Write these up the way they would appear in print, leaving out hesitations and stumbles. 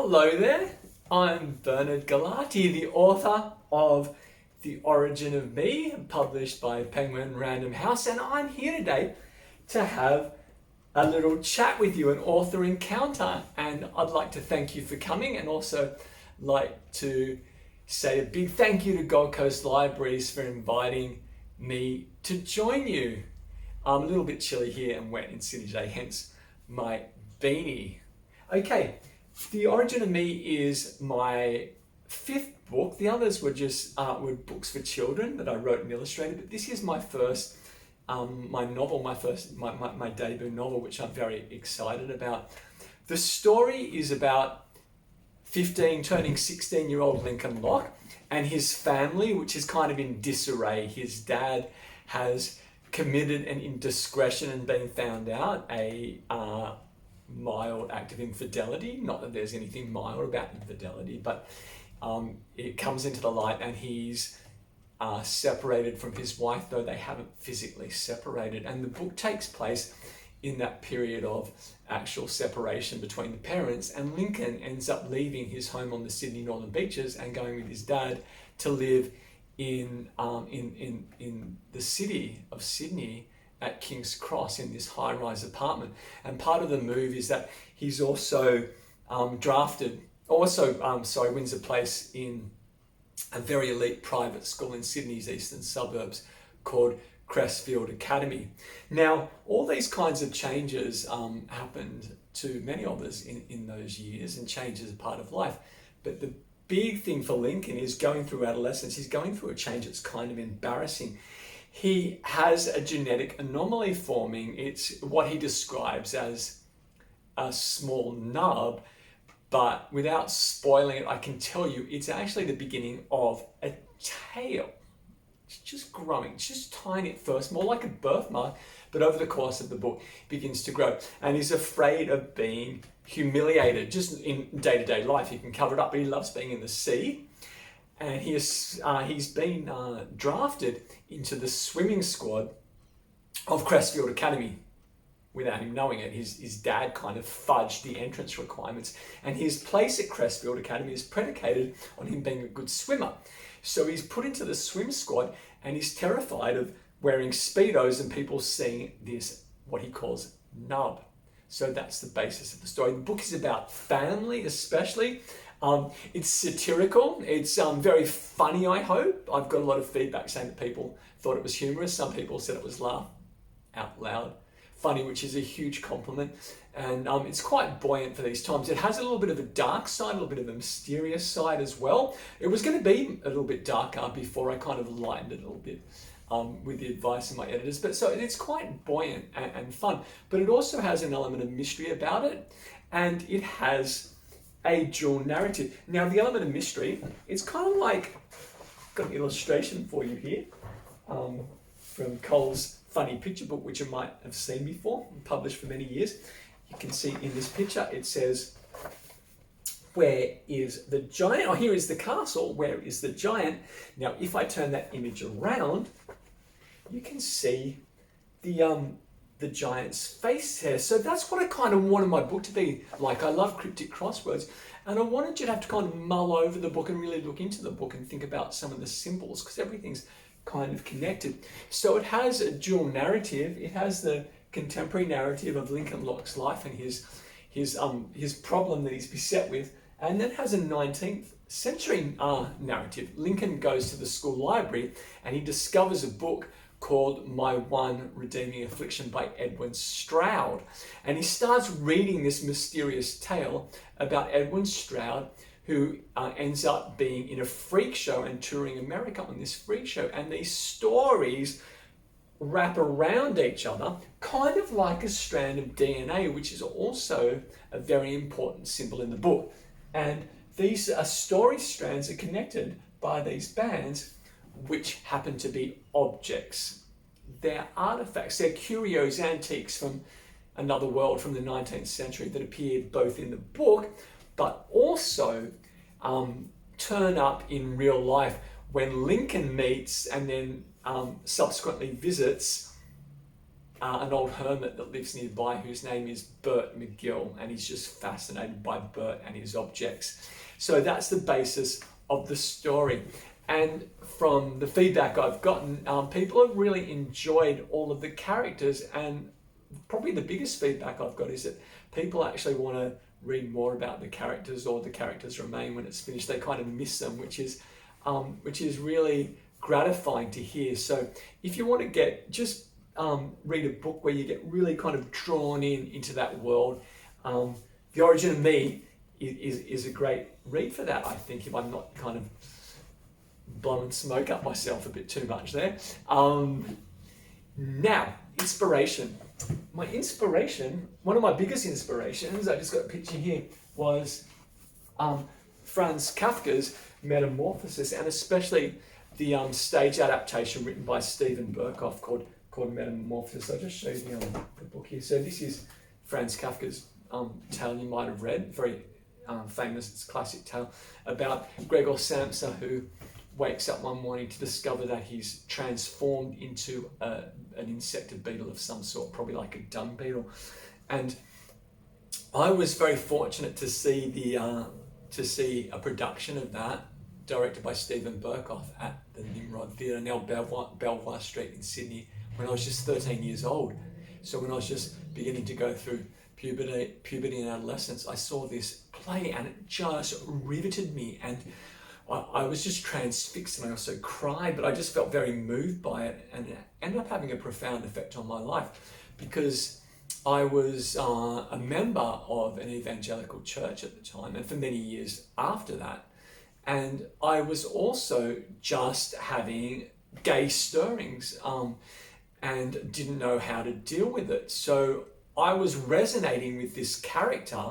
Hello there, I'm Bernard Gallate, the author of The Origin of Me, published by Penguin Random House, and I'm here today to have a little chat with you, an author encounter, and I'd like to thank you for coming, and also like to say a big thank you to Gold Coast Libraries for inviting me to join you. I'm a little bit chilly here and wet in Sydney today, hence my beanie. Okay, The Origin of Me is my fifth book. The others were just were books for children that I wrote and illustrated, but this is my first, my novel, my debut novel, which I'm very excited about. The story is about 15 turning 16-year-old Lincoln Locke and his family, which is kind of in disarray. His dad has committed an indiscretion and been found out, a mild act of infidelity. Not that there's anything mild about infidelity, but it comes into the light, and he's separated from his wife, though they haven't physically separated. And the book takes place in that period of actual separation between the parents, and Lincoln ends up leaving his home on the Sydney Northern Beaches and going with his dad to live in the city of Sydney at King's Cross in this high-rise apartment. And part of the move is that he's also wins a place in a very elite private school in Sydney's eastern suburbs called Crestfield Academy. Now, all these kinds of changes happened to many of us in those years, and change is a part of life. But the big thing for Lincoln is going through adolescence. He's going through a change that's kind of embarrassing. He has a genetic anomaly forming. It's what he describes as a small nub, but without spoiling it, I can tell you it's actually the beginning of a tail. It's just growing, it's just tiny at first, more like a birthmark, but over the course of the book begins to grow. And he's afraid of being humiliated just in day-to-day life. He can cover it up, but he loves being in the sea. And he's been drafted into the swimming squad of Crestfield Academy without him knowing it. His dad kind of fudged the entrance requirements, and his place at Crestfield Academy is predicated on him being a good swimmer. So he's put into the swim squad, and he's terrified of wearing Speedos and people seeing this, what he calls nub. So that's the basis of the story. The book is about family, especially. It's satirical. It's very funny, I hope. I've got a lot of feedback saying that people thought it was humorous. Some people said it was laugh out loud funny, which is a huge compliment. And it's quite buoyant for these times. It has a little bit of a dark side, a little bit of a mysterious side as well. It was going to be a little bit darker before I kind of lightened it a little bit with the advice of my editors. But so it's quite buoyant and fun. But it also has an element of mystery about it. And it has a dual narrative. Now, the element of mystery, it's kind of like, I've got an illustration for you here from Cole's funny picture book, which you might have seen before, published for many years. You can see in this picture, it says, where is the giant? Oh, here is the castle. Where is the giant? Now, if I turn that image around, you can see the giant's face there. So that's what I kind of wanted my book to be like. I love cryptic crosswords, and I wanted you to have to kind of mull over the book and really look into the book and think about some of the symbols, because everything's kind of connected. So it has a dual narrative. It has the contemporary narrative of Lincoln Locke's life and his problem that he's beset with, and then has a 19th century narrative. Lincoln goes to the school library and he discovers a book called My One Redeeming Affliction by Edwin Stroud. And he starts reading this mysterious tale about Edwin Stroud, who ends up being in a freak show and touring America on this freak show. And these stories wrap around each other, kind of like a strand of DNA, which is also a very important symbol in the book. And these story strands are connected by these bands, which happen to be objects. They're artifacts, they're curios, antiques from another world from the 19th century that appeared both in the book, but also turn up in real life when Lincoln meets and then subsequently visits an old hermit that lives nearby whose name is Bert McGill, and he's just fascinated by Bert and his objects. So that's the basis of the story. And from the feedback I've gotten, people have really enjoyed all of the characters, and probably the biggest feedback I've got is that people actually want to read more about the characters, or the characters remain when it's finished. They kind of miss them, which is really gratifying to hear. So if you want to read a book where you get really kind of drawn into that world, The Origin of Me is a great read for that, I think, if I'm not kind of blowing smoke up myself a bit too much there. Now, inspiration. My inspiration, one of my biggest inspirations, I just got a picture here, was Franz Kafka's Metamorphosis, and especially the stage adaptation written by Steven Berkoff called Metamorphosis. I'll just show you the book here. So this is Franz Kafka's tale you might have read, very famous, it's a classic tale about Gregor Samsa, who wakes up one morning to discover that he's transformed into an insected beetle of some sort, probably like a dung beetle. And I was very fortunate to see a production of that directed by Steven Berkoff at the Nimrod Theatre, now Belvoir Street in Sydney, when I was just 13 years old. So when I was just beginning to go through puberty and adolescence, I saw this play and it just riveted me, and I was just transfixed, and I also cried, but I just felt very moved by it, and it ended up having a profound effect on my life, because I was a member of an evangelical church at the time, and for many years after that. And I was also just having gay stirrings and didn't know how to deal with it. So I was resonating with this character,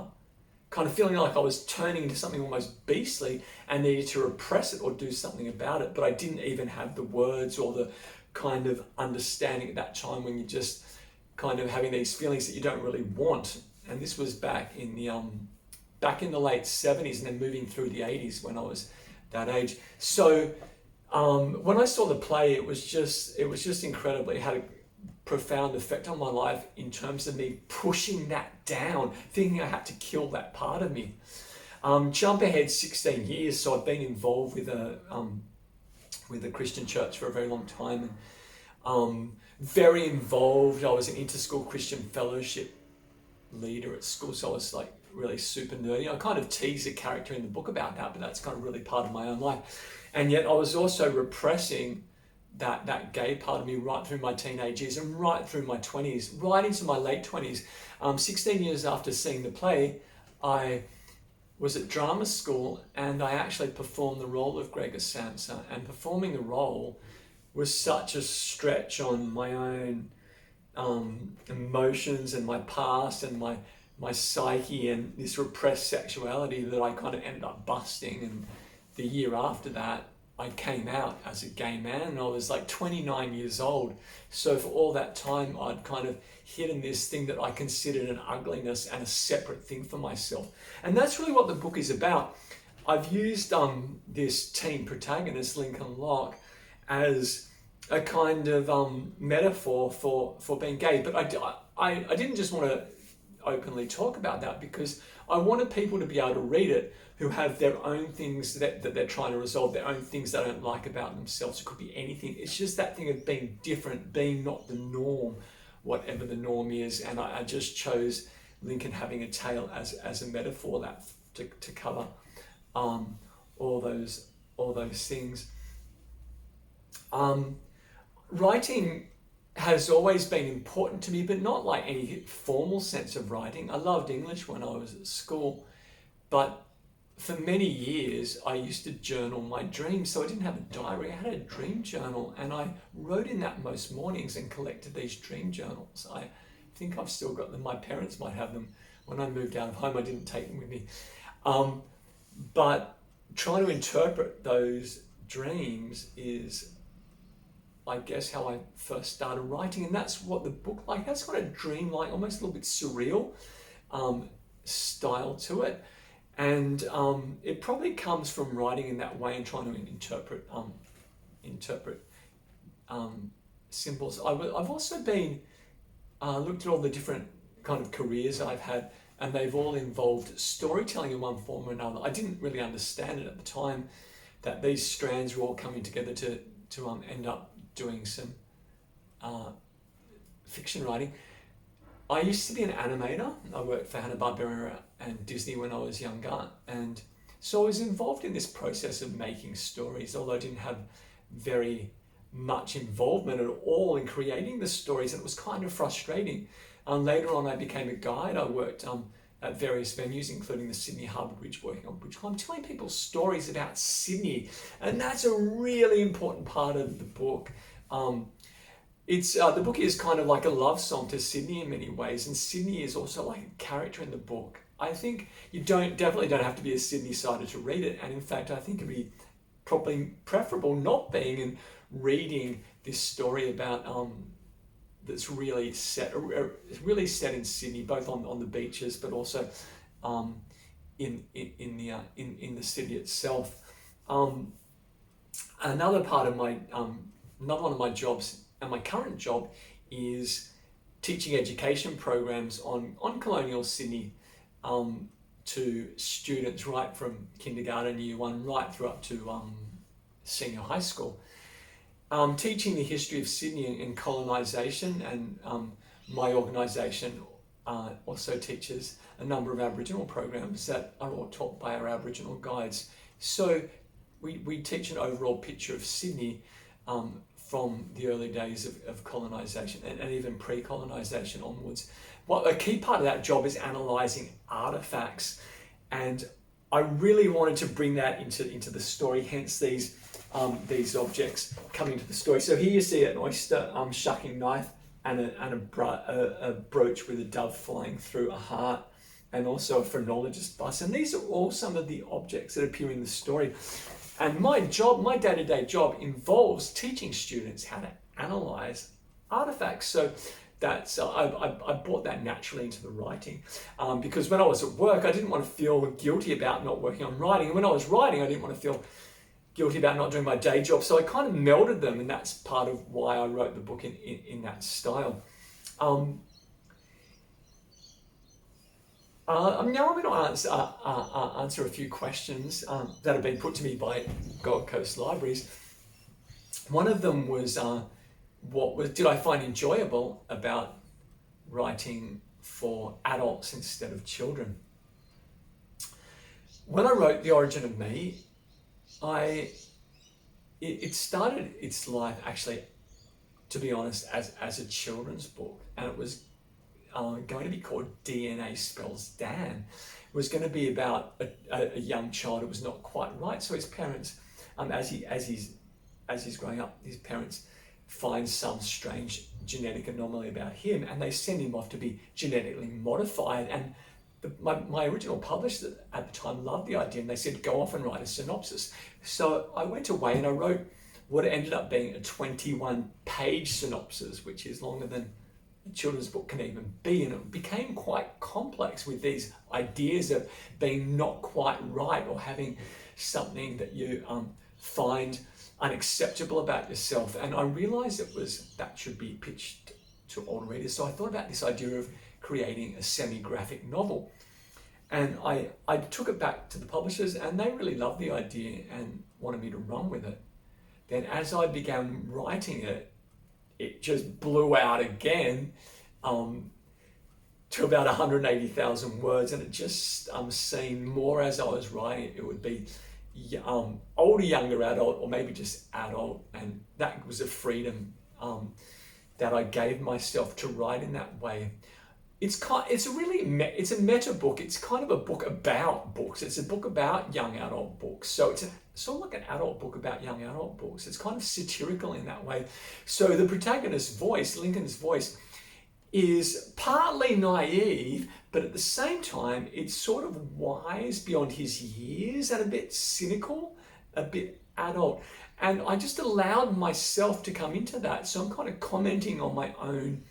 kind of feeling like I was turning into something almost beastly and needed to repress it or do something about it. But I didn't even have the words or the kind of understanding at that time, when you're just kind of having these feelings that you don't really want. And this was back in the late 70s and then moving through the 80s when I was that age. So when I saw the play, it was just incredible. It had a profound effect on my life in terms of me pushing that down, thinking I had to kill that part of me. Jump ahead 16 years, so I've been involved with a Christian church for a very long time, and very involved. I was an inter-school Christian fellowship leader at school, so I was like really super nerdy. I kind of tease a character in the book about that, but that's kind of really part of my own life. And yet I was also repressing that gay part of me right through my teenage years and right through my 20s, right into my late 20s. 16 years after seeing the play, I was at drama school, and I actually performed the role of Gregor Samsa, and performing the role was such a stretch on my own emotions and my past and my psyche and this repressed sexuality that I kind of ended up busting. And the year after that, I came out as a gay man, and I was like 29 years old. So for all that time, I'd kind of hidden this thing that I considered an ugliness and a separate thing for myself. And that's really what the book is about. I've used this teen protagonist, Lincoln Locke, as a kind of metaphor for being gay. But I didn't just want to openly talk about that, because I wanted people to be able to read it who have their own things that they're trying to resolve, their own things they don't like about themselves. It could be anything. It's just that thing of being different, being not the norm, whatever the norm is. And I just chose Lincoln having a tail as a metaphor that to cover all those things. Writing has always been important to me, but not like any formal sense of writing. I loved English when I was at school, but for many years I used to journal my dreams. So I didn't have a diary, I had a dream journal, and I wrote in that most mornings and collected these dream journals. I think I've still got them. My parents might have them. When I moved out of home, I didn't take them with me. But trying to interpret those dreams is, I guess, how I first started writing. And that's what the book like. That's got a dream-like, almost a little bit surreal style to it. And it probably comes from writing in that way and trying to interpret symbols. I've also been looked at all the different kind of careers I've had, and they've all involved storytelling in one form or another. I didn't really understand it at the time, that these strands were all coming together to end up doing some fiction writing. I used to be an animator. I worked for Hanna-Barbera and Disney when I was younger, and so I was involved in this process of making stories, although I didn't have very much involvement at all in creating the stories, and it was kind of frustrating. Later on, I became a guide. I worked at various venues, including the Sydney Harbour Bridge, working on Bridge Climb, telling people stories about Sydney, and that's a really important part of the book. The book is kind of like a love song to Sydney in many ways, and Sydney is also like a character in the book. I think you definitely don't have to be a Sydney-sider to read it, and in fact, I think it'd be probably preferable not being and reading this story about that's really set in Sydney, both on the beaches, but also in the city itself. Another one of my jobs, and my current job, is teaching education programs on colonial Sydney to students right from kindergarten, year one, right through up to senior high school. Teaching the history of Sydney and colonisation, and my organisation also teaches a number of Aboriginal programs that are all taught by our Aboriginal guides. So we teach an overall picture of Sydney from the early days of colonisation and even pre-colonisation onwards. A key part of that job is analysing artefacts, and I really wanted to bring that into the story, hence these objects coming to the story. So here you see an oyster shucking knife and a brooch with a dove flying through, a heart, and also a phrenologist bus. And these are all some of the objects that appear in the story. And my day-to-day job, involves teaching students how to analyze artifacts. So that's I brought that naturally into the writing, because when I was at work, I didn't want to feel guilty about not working on writing, and when I was writing, I didn't want to feel guilty about not doing my day job. So I kind of melded them, and that's part of why I wrote the book in that style. Now I'm going to answer a few questions that have been put to me by Gold Coast Libraries. One of them was, did I find enjoyable about writing for adults instead of children? When I wrote The Origin of Me, it started its life, actually, to be honest, as a children's book, and it was going to be called DNA Spells Dan. It was going to be about a young child who was not quite right. So his parents, as he's growing up, his parents find some strange genetic anomaly about him, and they send him off to be genetically modified. And my original publisher at the time loved the idea, and they said, go off and write a synopsis. So I went away and I wrote what ended up being a 21-page synopsis, which is longer than a children's book can even be. And it became quite complex with these ideas of being not quite right, or having something that you find unacceptable about yourself. And I realized that should be pitched to older readers. So I thought about this idea of creating a semi-graphic novel. And I took it back to the publishers, and they really loved the idea and wanted me to run with it. Then as I began writing it, it just blew out again to about 180,000 words. And it just seemed more as I was writing it would be older, younger adult, or maybe just adult. And that was a freedom that I gave myself to write in that way. It's a meta book. It's kind of a book about books. It's a book about young adult books. So it's sort of like an adult book about young adult books. It's kind of satirical in that way. So the protagonist's voice, Lincoln's voice, is partly naive, but at the same time, it's sort of wise beyond his years and a bit cynical, a bit adult. And I just allowed myself to come into that. So I'm kind of commenting on my own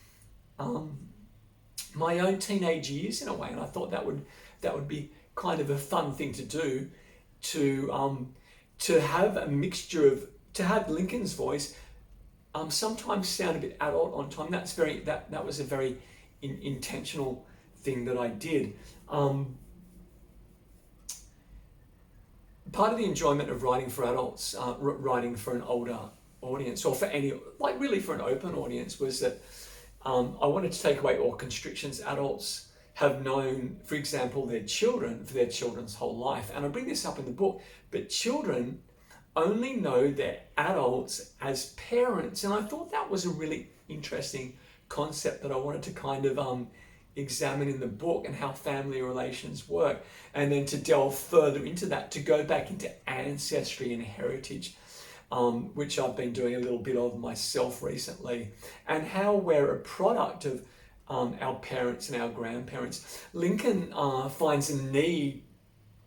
teenage years in a way, and I thought that would be kind of a fun thing to do, to have a mixture of, to have Lincoln's voice sometimes sound a bit adult on time. That was a very intentional thing that I did. Part of the enjoyment of writing for adults, writing for an older audience, or for any, like really for an open audience, was that I wanted to take away all constrictions adults have known, for example, their children, for their children's whole life. And I bring this up in the book, but children only know their adults as parents. And I thought that was a really interesting concept that I wanted to kind of examine in the book, and how family relations work. And then to delve further into that, to go back into ancestry and heritage, which I've been doing a little bit of myself recently, and how we're a product of our parents and our grandparents. Lincoln finds a need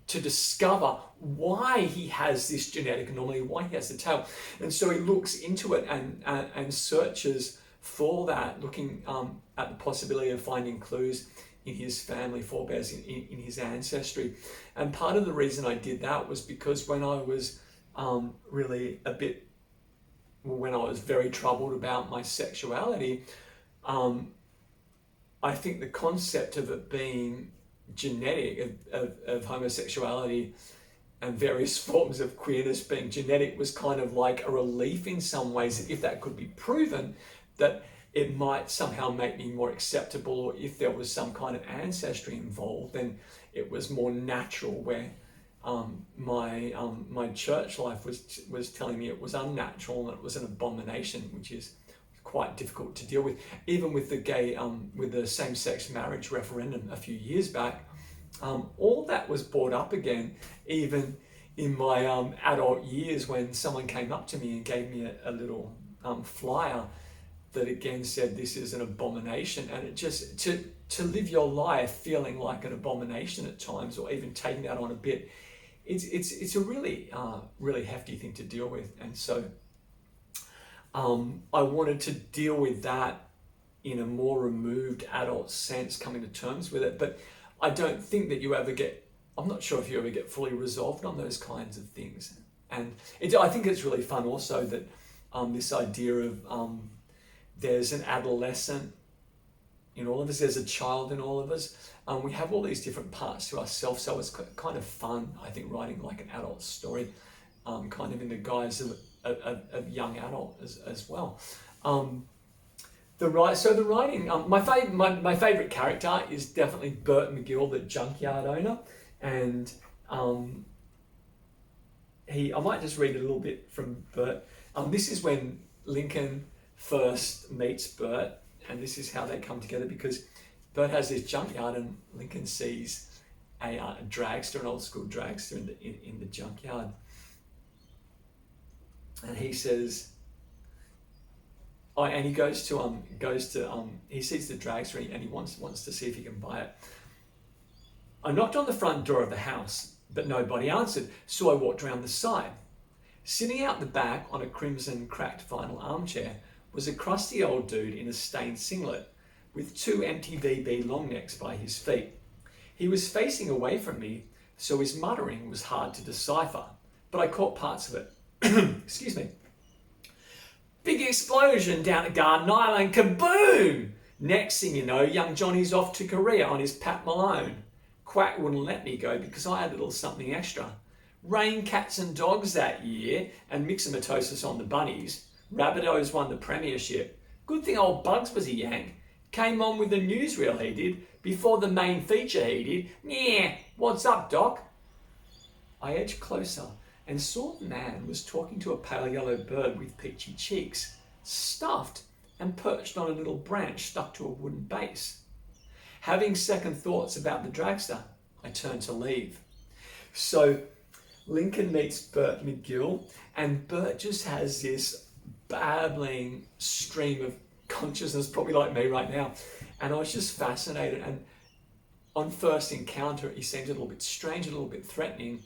to discover why he has this genetic anomaly, why he has the tail. And so he looks into it and searches for that, looking at the possibility of finding clues in his family forebears, in his ancestry. And part of the reason I did that was because when I was when I was very troubled about my sexuality, I think the concept of it being genetic, of homosexuality and various forms of queerness being genetic, was kind of like a relief in some ways, that if that could be proven, that it might somehow make me more acceptable, or if there was some kind of ancestry involved, then it was more natural, where my church life was telling me it was unnatural and it was an abomination, which is quite difficult to deal with. Even with the same-sex marriage referendum a few years back, all that was brought up again, even in my adult years, when someone came up to me and gave me a little flyer that again said this is an abomination. And it just, to live your life feeling like an abomination at times, or even taking that on a bit, it's a really hefty thing to deal with. And so I wanted to deal with that in a more removed adult sense, coming to terms with it. But I don't think that I'm not sure if you ever get fully resolved on those kinds of things. And I think it's really fun also that this idea of there's an adolescent in all of us, there's a child in all of us. We have all these different parts to ourselves, so it's kind of fun, I think, writing like an adult story, kind of in the guise of young adult as well. The writing. My favorite character is definitely Bert McGill, the junkyard owner, and I might just read a little bit from Bert. This is when Lincoln first meets Bert, and this is how they come together, because Bert has this junkyard and Lincoln sees a dragster, an old school dragster in the junkyard, and he says, and he goes to he sees the dragster and he wants to see if he can buy it. I knocked on the front door of the house, but nobody answered, so I walked around the side. Sitting out the back on a crimson cracked vinyl armchair was a crusty old dude in a stained singlet with two empty VB long necks by his feet. He was facing away from me, so his muttering was hard to decipher, but I caught parts of it. Excuse me. Big explosion down at Garden Island, kaboom! Next thing you know, young Johnny's off to Korea on his Pat Malone. Quack wouldn't let me go because I had a little something extra. Rain cats and dogs that year, and myxomatosis on the bunnies. Rabbitohs won the premiership. Good thing old Bugs was a Yank. Came on with the newsreel he did, before the main feature he did. Yeah, what's up, Doc? I edged closer and saw the man was talking to a pale yellow bird with peachy cheeks, stuffed and perched on a little branch stuck to a wooden base. Having second thoughts about the dragster, I turned to leave. So Lincoln meets Bert McGill, and Bert just has this babbling stream of consciousness, probably like me right now. And I was just fascinated. And on first encounter, he seems a little bit strange, a little bit threatening.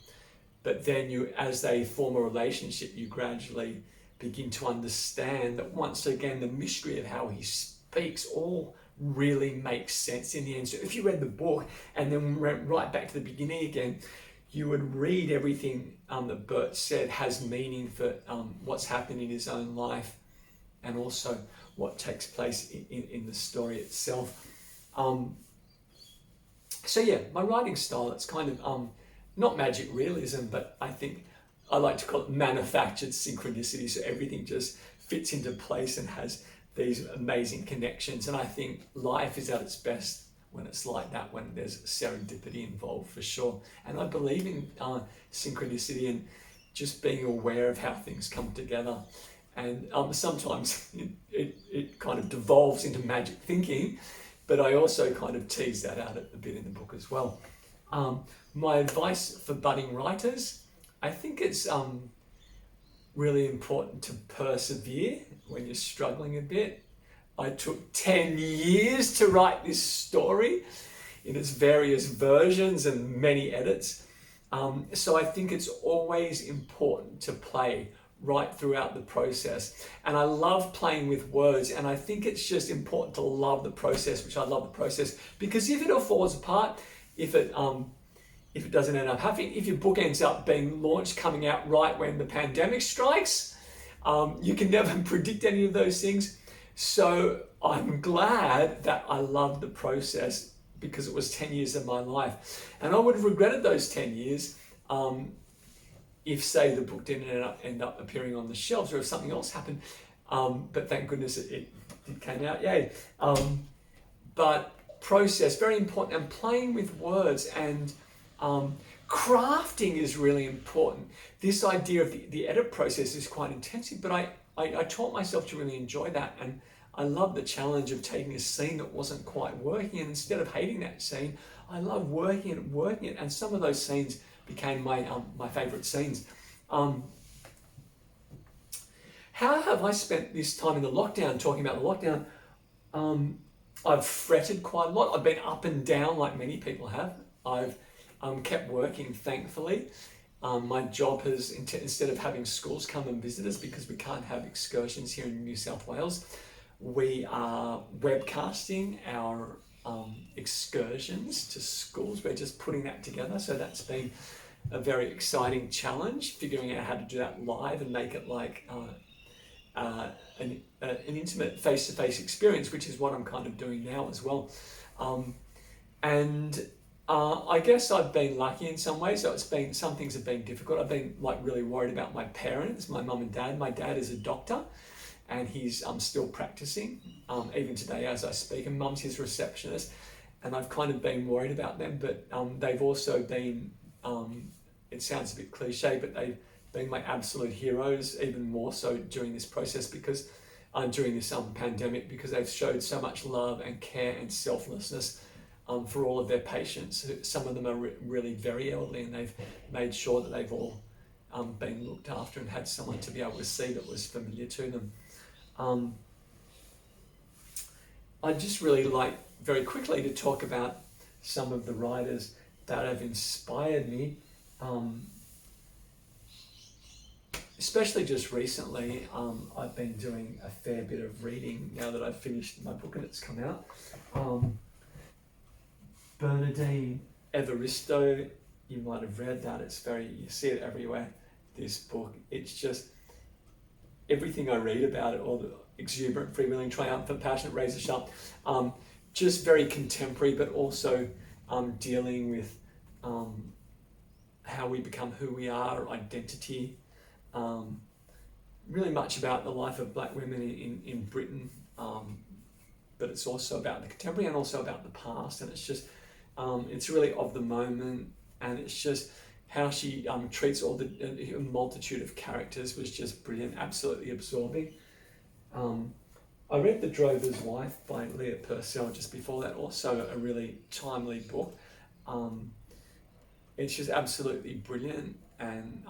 But then as they form a relationship, you gradually begin to understand that once again, the mystery of how he speaks all really makes sense in the end. So if you read the book and then went right back to the beginning again, you would read everything that Bert said has meaning for what's happened in his own life and also what takes place in the story itself. So yeah, my writing style, it's kind of not magic realism, but I think I like to call it manufactured synchronicity. So everything just fits into place and has these amazing connections. And I think life is at its best when it's like that, when there's serendipity involved, for sure. And I believe in synchronicity and just being aware of how things come together. And sometimes it kind of devolves into magic thinking, but I also kind of tease that out a bit in the book as well. My advice for budding writers, I think it's really important to persevere when you're struggling a bit. I took 10 years to write this story in its various versions and many edits. So I think it's always important to play right throughout the process. And I love playing with words, and I think it's just important to love the process, which I love the process, because if it all falls apart, if it doesn't end up happening, if your book ends up being launched, coming out right when the pandemic strikes, you can never predict any of those things. So I'm glad that I loved the process, because it was 10 years of my life. And I would have regretted those 10 years if, say, the book didn't end up appearing on the shelves, or if something else happened. But thank goodness it came out, yay. But process, very important. And playing with words and crafting is really important. This idea of the edit process is quite intensive, but I taught myself to really enjoy that. And I love the challenge of taking a scene that wasn't quite working, and instead of hating that scene, I love working it. And some of those scenes became my favorite scenes. How have I spent this time in the lockdown? Talking about the lockdown, I've fretted quite a lot. I've been up and down like many people have. I've kept working, thankfully. My job has, instead of having schools come and visit us, because we can't have excursions here in New South Wales, we are webcasting our excursions to schools. We're just putting that together. So that's been a very exciting challenge, figuring out how to do that live and make it like an intimate face-to-face experience, which is what I'm kind of doing now as well. I guess I've been lucky in some ways. So some things have been difficult. I've been like really worried about my parents, my mum and dad. My dad is a doctor, and he's still practicing even today as I speak. And mum's his receptionist, and I've kind of been worried about them. But they've also been, it sounds a bit cliche, but they've been my absolute heroes, even more so during this process, because during this pandemic, because they've showed so much love and care and selflessness for all of their patients. Some of them are really very elderly, and they've made sure that they've all been looked after and had someone to be able to see that was familiar to them. I'd just really like very quickly to talk about some of the writers that have inspired me, especially just recently. I've been doing a fair bit of reading now that I've finished my book and it's come out. Bernardine Evaristo, you might have read that. You see it everywhere, this book. It's just everything I read about it, all the exuberant, freewheeling, triumphant, passionate, razor sharp, just very contemporary, but also dealing with how we become who we are, identity, really much about the life of black women in Britain, but it's also about the contemporary and also about the past, and it's just it's really of the moment, and it's just how she treats all the multitude of characters was just brilliant, absolutely absorbing. I read The Drover's Wife by Leah Purcell just before that, also a really timely book. It's just absolutely brilliant, and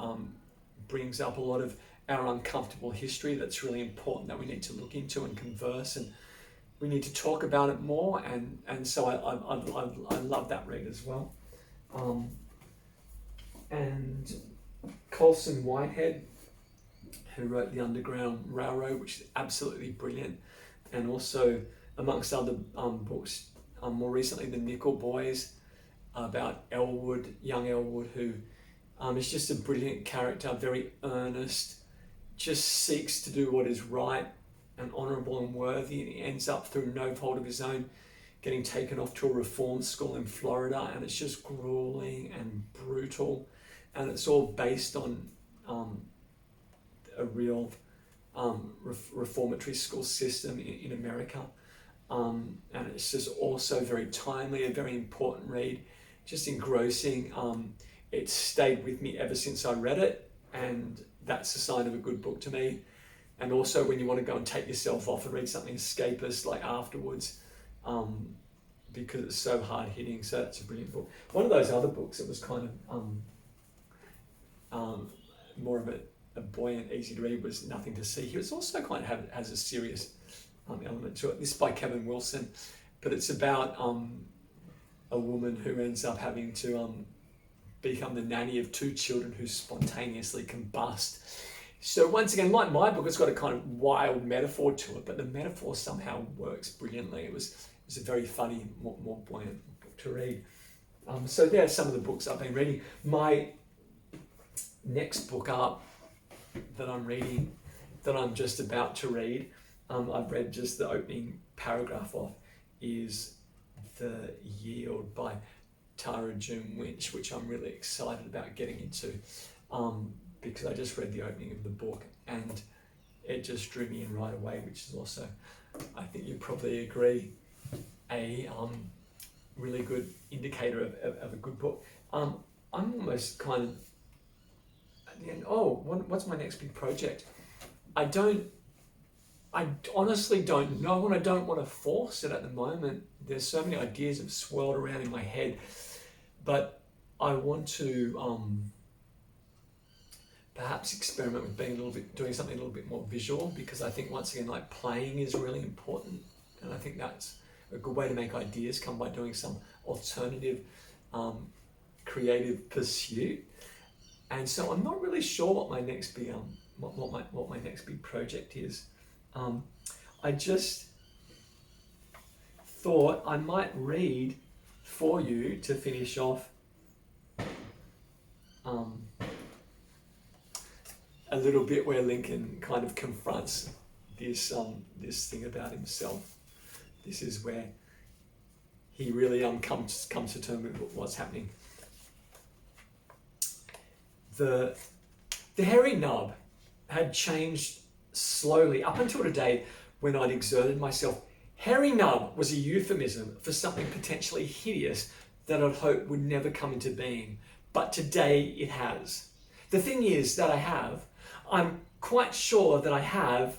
brings up a lot of our uncomfortable history that's really important that we need to look into and converse, and we need to talk about it more, and so I love that read as well. And Colson Whitehead, who wrote The Underground Railroad, which is absolutely brilliant, and also amongst other books, more recently The Nickel Boys, about Elwood, young Elwood, who is just a brilliant character, very earnest, just seeks to do what is right, and honourable and worthy, and he ends up through no fault of his own getting taken off to a reform school in Florida, and it's just grueling and brutal, and it's all based on a real reformatory school system in America, and it's just also very timely, a very important read, just engrossing. It's stayed with me ever since I read it, and that's a sign of a good book to me. And also when you want to go and take yourself off and read something escapist like afterwards, because it's so hard hitting. So that's a brilliant book. One of those other books that was kind of more of a buoyant, easy to read was Nothing to See Here. It's also kind of has a serious element to it. This is by Kevin Wilson, but it's about a woman who ends up having to become the nanny of 2 children who spontaneously combust. So once again, like my book, it's got a kind of wild metaphor to it, but the metaphor somehow works brilliantly. It was a very funny, more buoyant book to read. So there are some of the books I've been reading. My next book up that I'm reading, that I'm just about to read, I've read just the opening paragraph of, is The Yield by Tara June Winch, which I'm really excited about getting into, because I just read the opening of the book and it just drew me in right away, which is also, I think you probably agree, a really good indicator of a good book. I'm almost kind of at the end, what's my next big project? I honestly don't know, and I don't want to force it at the moment. There's so many ideas have swirled around in my head, but I want to perhaps experiment with doing something a little bit more visual, because I think once again, like playing is really important, and I think that's a good way to make ideas come by doing some alternative creative pursuit. And so I'm not really sure what my next big what my next big project is. I just thought I might read for you to finish off a little bit where Lincoln kind of confronts this thing about himself. This is where he really comes to terms with what's happening. The hairy nub had changed slowly up until today when I'd exerted myself. Hairy nub was a euphemism for something potentially hideous that I'd hoped would never come into being, but today it has. The thing is that I'm quite sure that I have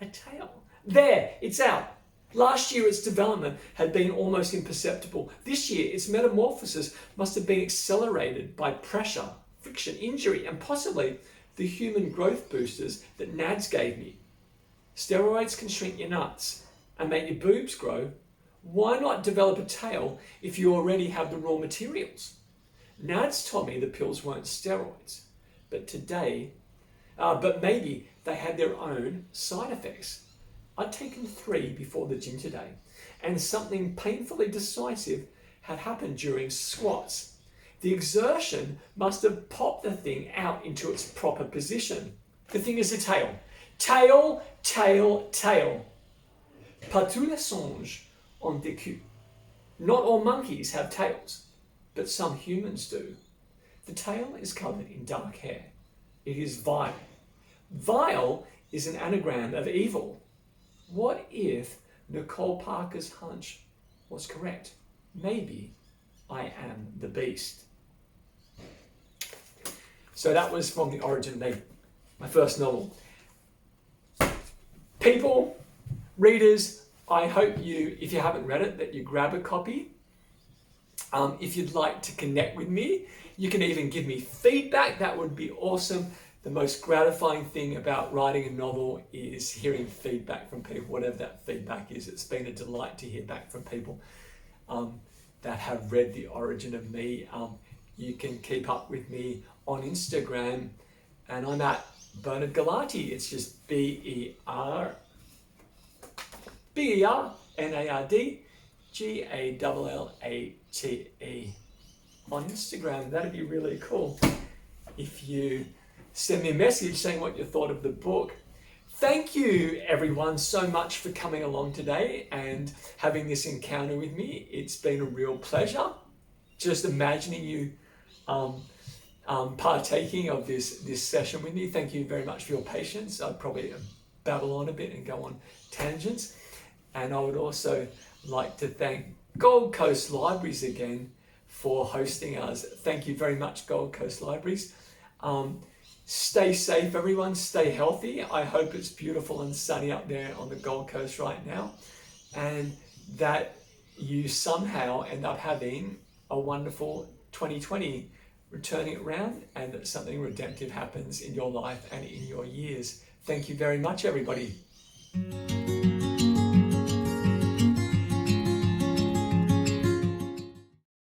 a tail. There, it's out. Last year its development had been almost imperceptible. This year its metamorphosis must have been accelerated by pressure, friction, injury, and possibly the human growth boosters that NADS gave me. Steroids can shrink your nuts and make your boobs grow. Why not develop a tail if you already have the raw materials? NADS told me the pills weren't steroids, but maybe they had their own side effects. I'd taken 3 before the gym today, and something painfully decisive had happened during squats. The exertion must have popped the thing out into its proper position. The thing is a tail. Tail, tail, tail. Pas tous les singes ont des queues. Not all monkeys have tails, but some humans do. The tail is covered in dark hair. It is vile. Vile is an anagram of evil. What if Nicole Parker's hunch was correct? Maybe I am the beast. So that was from The Origin of Me, my first novel. People, readers, I hope you, if you haven't read it, that you grab a copy. If you'd like to connect with me, you can even give me feedback. That would be awesome. The most gratifying thing about writing a novel is hearing feedback from people, whatever that feedback is. It's been a delight to hear back from people that have read The Origin of Me. You can keep up with me on Instagram, and I'm at Bernard Gallate. It's just BERNARD GALLATE on Instagram. That'd be really cool if you send me a message saying what you thought of the book. Thank you everyone so much for coming along today and having this encounter with me. It's been a real pleasure just imagining you partaking of this session with me. Thank you very much for your patience. I'd probably babble on a bit and go on tangents. And I would also like to thank Gold Coast Libraries again for hosting us. Thank you very much, Gold Coast Libraries. Stay safe, everyone. Stay healthy. I hope it's beautiful and sunny up there on the Gold Coast right now, and that you somehow end up having a wonderful 2020 returning around, and that something redemptive happens in your life and in your years. Thank you very much, everybody.